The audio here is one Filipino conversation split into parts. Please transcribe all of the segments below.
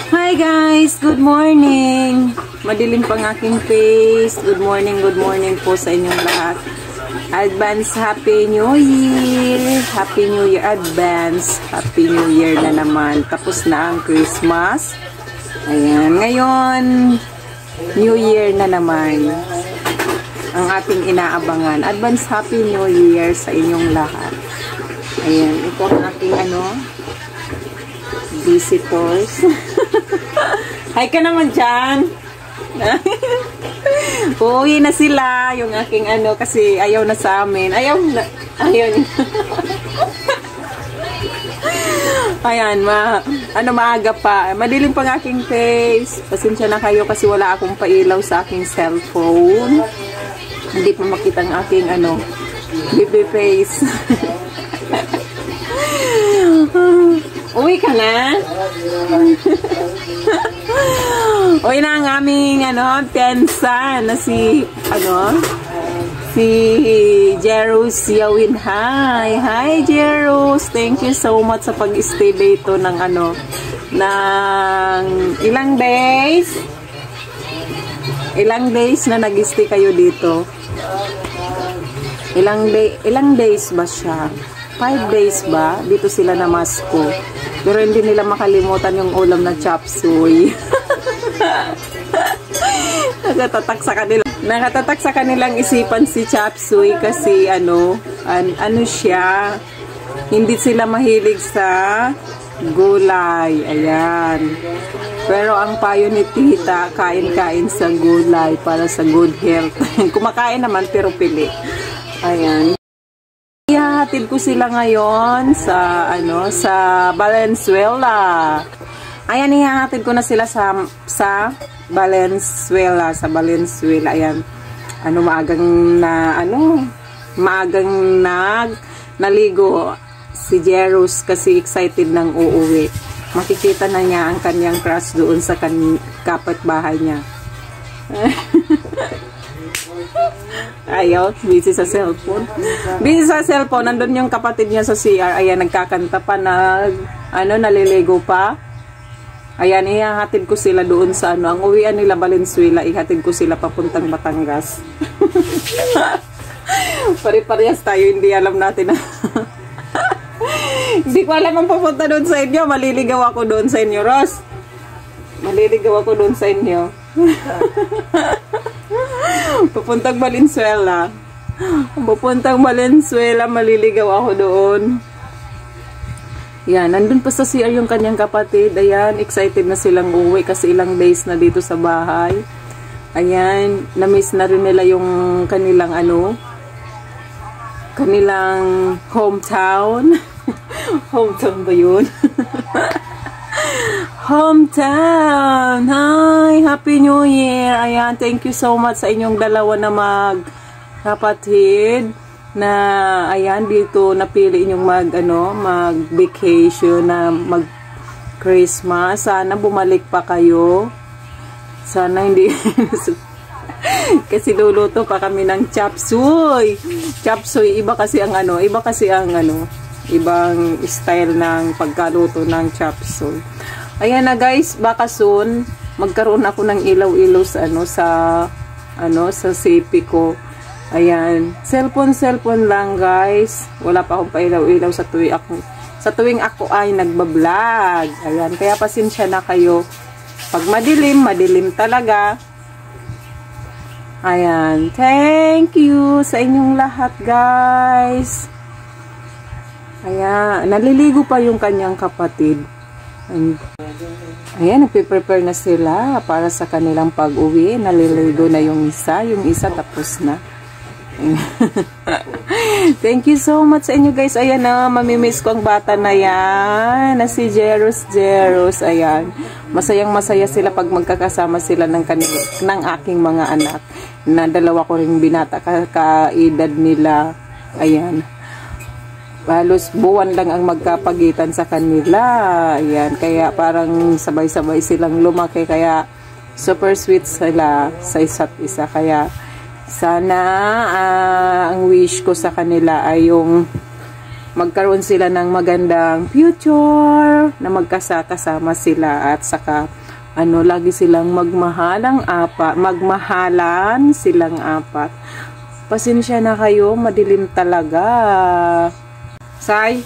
Hi guys! Good morning! Madilim pang aking face. Good morning po sa inyong lahat. Advance Happy New Year! Happy New Year advance! Happy New Year na naman. Tapos na ang Christmas. Ayan. Ngayon, New Year na naman. Ang ating inaabangan. Advance Happy New Year sa inyong lahat. Ayan. Ito ang aking visitors. Hi ka naman dyan. Uuwi na sila. Yung aking kasi ayaw na sa amin. Ayaw na. Ayan, maaga pa. Madilim pang aking face. Pasensya na kayo kasi wala akong pailaw sa aking cellphone. Hindi pa makita ang aking baby face. Uwi ka na? Uwi na ang aming piyansa na si Jerus Yawin. Hi Jerus, thank you so much sa pag-stay dito ng ng ilang days na nag-stay kayo dito. Ilang days ba siya? 5 days ba? Dito sila namasko. Pero hindi nila makalimutan yung ulam na chop suey. Nakatatak sa kanilang isipan si chop suey kasi siya, hindi sila mahilig sa gulay. Ayan. Pero ang payo ni tita, kain-kain sa gulay para sa good health. Kumakain naman pero pili. Ayan. Ihahatid ko sila ngayon sa Valenzuela. Ayan, ihahatid ko na sila sa Valenzuela, Ayan. Maagang naligo si Jerus kasi excited nang uuwi. Makikita na niya ang kanyang crush doon sa kapitbahay niya. Ayaw, busy sa cellphone. Nandun yung kapatid niya sa CR. Ayan, nagkakanta pa naliligo pa. Ayan, ihahatid ko sila doon sa ang uwian nila Valenzuela. Ihatid ko sila papuntang Batangas. Pare-parehas tayo, hindi alam natin Hindi ko alam ang papunta doon sa inyo. Maliligaw ako doon sa inyo, Ross. Maliligaw ako doon sa inyo. Papuntang Valenzuela. Maliligaw ako doon. Yan, nandun pa sa CR yung kanyang kapatid. Ayan, excited na silang uwi kasi ilang days na dito sa bahay. Ayan, na-miss na rin nila yung kanilang hometown. Hometown ba yun? Hometown! Hi! Happy New Year! Ayan, thank you so much sa inyong dalawa na magkapatid na ayan, dito napili inyong mag-vacation na mag-Christmas. Sana bumalik pa kayo. Sana hindi kasi luluto pa kami ng chop suey. Chop suey, iba kasi ang ibang style ng pagkaluto ng chop suey. Ayan na guys, baka soon magkaroon ako ng ilaw-ilaw sa CP ko. Ayan, cellphone lang guys. Wala pa akong pailaw-ilaw sa tuwing ako ay nagba-vlog. Ayan, kaya pasensya na kayo. Pag madilim talaga. Ayan, thank you sa inyong lahat guys. Ayan, naliligo pa yung kanyang kapatid. Ayan, nagpe-prepare na sila para sa kanilang pag-uwi. Naliligo na yung isa tapos na. Thank you so much sa inyo guys. Ayan na, mamimiss ko ang bata na yan, na si Jerus. Ayan, masayang-masaya sila pag magkakasama sila ng aking mga anak. Na dalawa ko ring binata, kaedad nila. Ayan. Halos buwan lang ang magkapagitan sa kanila. Ayan, kaya parang sabay-sabay silang lumaki. Kaya super sweet sila sa isa't isa. Kaya sana ang wish ko sa kanila ay yung magkaroon sila ng magandang future, na magkasama sila at saka lagi silang magmahalan silang apat. Pasensya na kayo, madilim talaga. Say,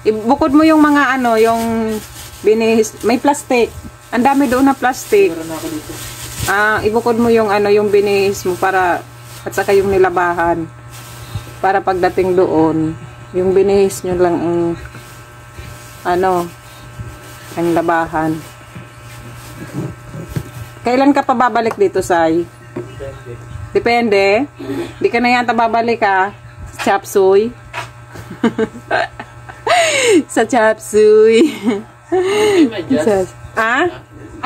ibukod mo yung mga yung binihis, may plastic. Ang dami doon na plastic. Ibukod mo yung yung binihis mo para at saka yung nilabahan. Para pagdating doon, yung binihis nyo lang ang labahan. Kailan ka pa babalik dito, Say? Depende. Di ka na yata babalik, ha? Sa Chapsuy. Sa Chapsuy.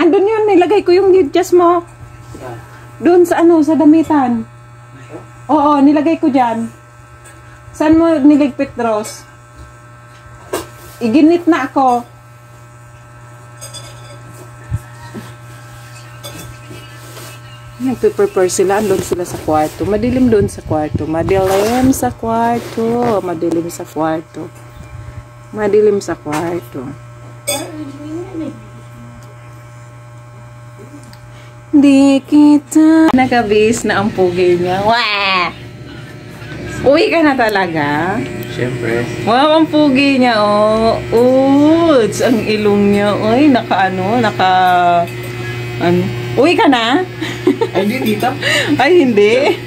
Andun yun. Nilagay ko yung adjust mo. Doon sa sa damitan. Oo, nilagay ko dyan. Saan mo niligpit, Ross? Iginit na ako. Nagpe-prepare sila. Andun sila sa kwarto. Madilim doon sa kwarto. Madilim sa kwarto. Madilim sa kwarto. Madilim sa kwarto. Di kita nakabis na ang pugi niya. Wah! Uwi ka na talaga? Siyempre. Wow, ang pugi niya, oh. Uts, ang ilong niya. Uy, Uwi ka na? Ay, hindi, tita. Ay, hindi.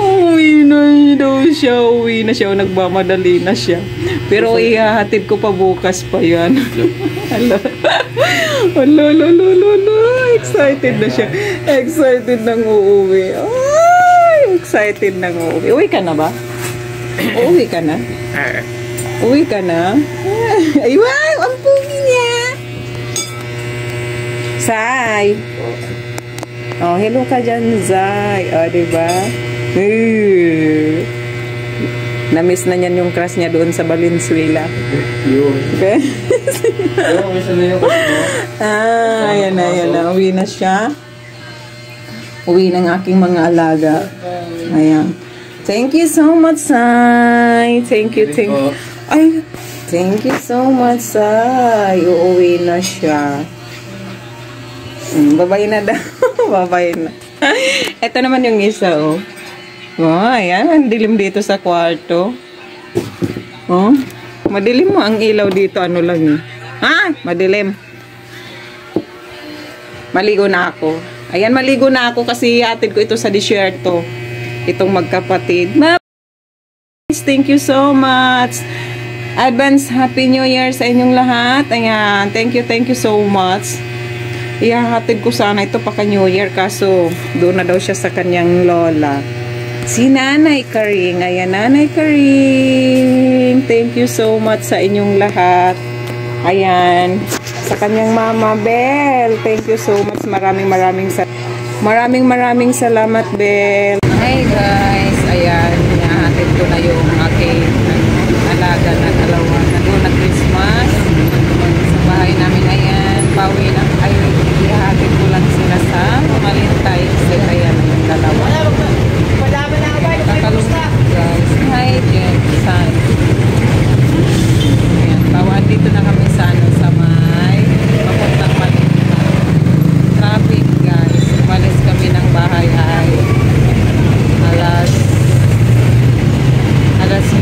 Uwi na siya. Nagmamadali na siya. Pero ihahatid ko pa bukas pa yan. Hala. Excited na siya. Excited nang uuwi. Ay, excited nang uuwi. Uwi ka na ba? Uwi ka na? Uwi ka na? Ay, wow! Ang pugi niya! Sai! Oh, hello ka dyan, Zay. Oh, diba? Na-miss na niyan yung crush niya doon sa Valenzuela. Yun. Okay? Miss na yung crush mo. Ayan na. Uwi na siya. Uwi ng aking mga alaga. Ayan. Thank you so much, Sai. Thank you. Ay, thank you so much, Sai. Uuwi na siya. Babay na daw. Babay na. Ito naman yung isa, oh. Oh, ayan. Ang dilim dito sa kwarto. Oh. Madilim mo ang ilaw dito. Ano lang eh. Madilim. Maligo na ako. Ayan, maligo na ako kasi atid ko ito sa disyerto. Itong magkapatid. Thank you so much. Advance Happy New Year sa inyong lahat. Ayan. Thank you so much. Ihahatid ko sana ito paka New Year kaso doon na daw siya sa kanyang lola. Si Nanay Karing. Ayan, Nanay Karing. Thank you so much sa inyong lahat. Ayan. Sa kanyang mama, Bel. Thank you so much. Maraming salamat, Bel. Hi guys. Ayan. Ihahatid ko na yung aking alaga na dalawa na doon na Christmas. Sa bahay namin. Ayan. Pauwi na. Ayun. Ihahatid ko lang sila sa Valentine's Day. Ayan. Yung dalawa. Kakalungkot guys. Hi Jen. San. Ayan. Bawaan dito na kami sa may papuntang Malinta. Traffic guys. Umalis kami ng bahay ay alas 9.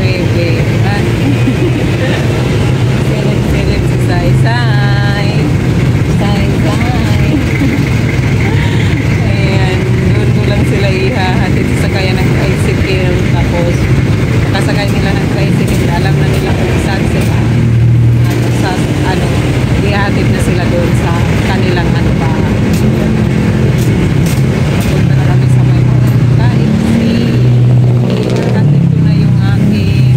Pilit si Sai. Ayan. Doon ko lang sila ihahatid sa kaya ng tricycle. Tapos makasakay nila ng tricycle. Alam na nila kung saan sila. Ihahatid na sila doon sa kanilang bahay. Punta na kami sa may ihahatid ko na yung aking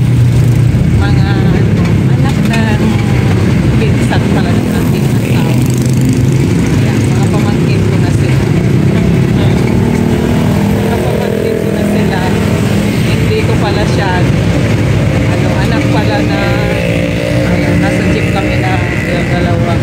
mga anak na pinsan pala ng ating asawa. Ayan, mga pamangkin ko na sila. Hindi ko pala siya anak pala na ayun, nasa jeep kami na yung dalawa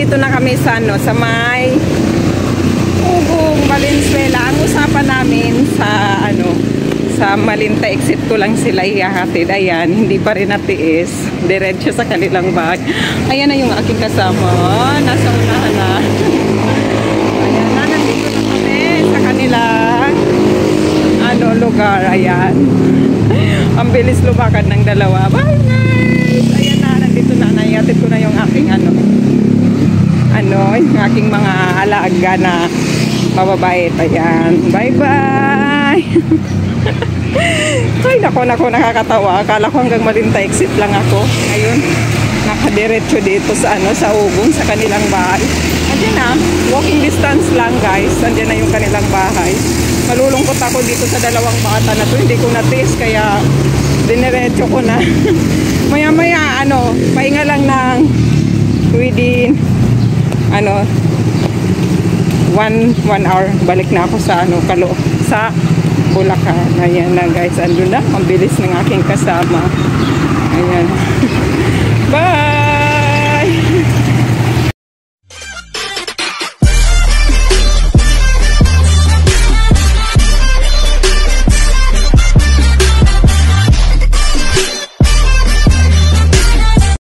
nandito na kami sa ano, sa may Ugong, Valenzuela. Ang usapan namin sa ano, sa Malinta exit ko lang sila ihahatid. Ayan, hindi pa rin natiis. Diretso sa kanilang bahay. Ayan na yung aking kasama. Nasa unahan na. Ayan na, nandito na kami sa kanilang ano, lugar. Ayan. Ang bilis lumakad ng dalawa. Bye guys! Ayan na, nandito na. Naihatid ko na yung aking ano, yung aking mga alaga na mababait. Ayan. Bye-bye! Ay, nako, nakakatawa. Akala ko hanggang Malinta exit lang ako. Ngayon, nakadiretso dito sa ano, sa Ugong, sa kanilang bahay. Andiyan na, walking distance lang guys. Andiyan na yung kanilang bahay. Malulungkot ako dito sa dalawang bata na to. Hindi ko na-taste, kaya diniretso ko na. Maya-maya, ano, pahinga lang ng within ano, one hour balik na ako sa ano, sa Bulacan. Ayan na guys, andun na, ang bilis ng aking kasama. Ayan. Bye!